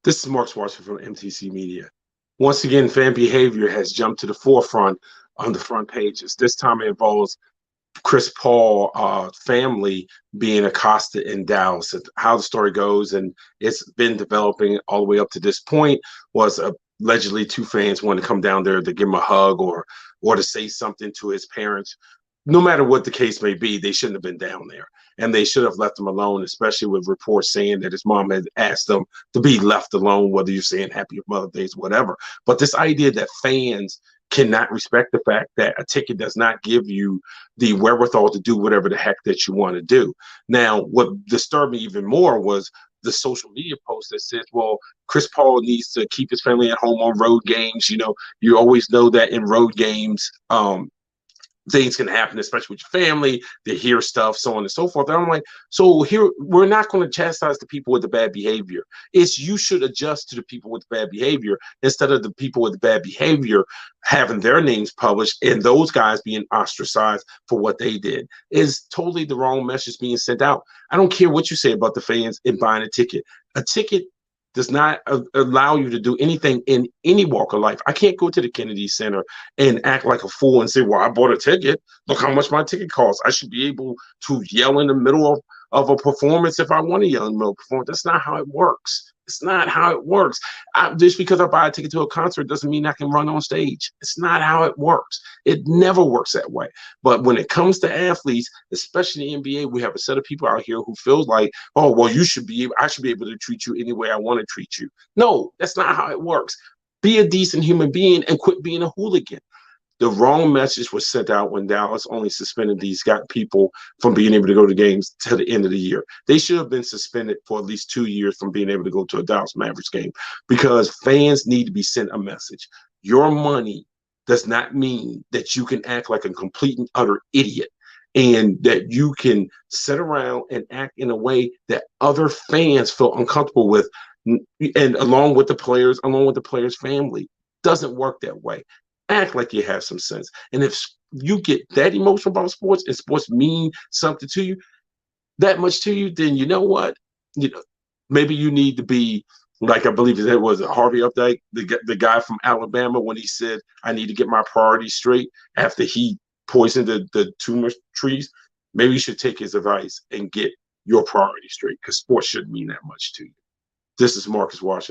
This is Mark Schwarzer from MTC Media. Once again, fan behavior has jumped to the forefront on the front pages. This time it involves Chris Paul family being accosted in Dallas. How the story goes, and it's been developing all the way up to this point, was allegedly two fans wanted to come down there to give him a hug or to say something to his parents. No matter what the case may be, they shouldn't have been down there. And they should have left him alone, especially with reports saying that his mom had asked them to be left alone, whether you're saying Happy Mother's Day, whatever. But this idea that fans cannot respect the fact that a ticket does not give you the wherewithal to do whatever the heck that you want to do. Now, what disturbed me even more was the social media post that says, well, Chris Paul needs to keep his family at home on road games. You know, you always know that in road games, things can happen, especially with your family. They hear stuff, so on and so forth. And I'm like, so here we're not going to chastise the people with the bad behavior. It's you should adjust to the people with the bad behavior instead of the people with the bad behavior having their names published and those guys being ostracized for what they did. Is totally the wrong message being sent out. I don't care what you say about the fans and buying a ticket. A ticket does not allow you to do anything in any walk of life. I can't go to the Kennedy Center and act like a fool and say, well, I bought a ticket. Look how much my ticket costs. I should be able to yell in the middle of a performance if I want to yell in the middle of a performance. That's not how it works. It's not how it works. Just because I buy a ticket to a concert doesn't mean I can run on stage. It's not how it works. It never works that way. But when it comes to athletes, especially in the NBA, we have a set of people out here who feels like, oh, well, I should be able to treat you any way I want to treat you. No, that's not how it works. Be a decent human being and quit being a hooligan. The wrong message was sent out when Dallas only suspended these people from being able to go to games to the end of the year. They should have been suspended for at least 2 years from being able to go to a Dallas Mavericks game because fans need to be sent a message. Your money does not mean that you can act like a complete and utter idiot and that you can sit around and act in a way that other fans feel uncomfortable with, and along with the players' family. Doesn't work that way. Act like you have some sense. And if you get that emotional about sports and sports mean something to you, that much to you, then you know what? You know, maybe you need to be like, I believe it was Harvey Updike, the guy from Alabama, when he said, I need to get my priorities straight after he poisoned the tumor trees. Maybe you should take his advice and get your priorities straight because sports shouldn't mean that much to you. This is Marcus Washington.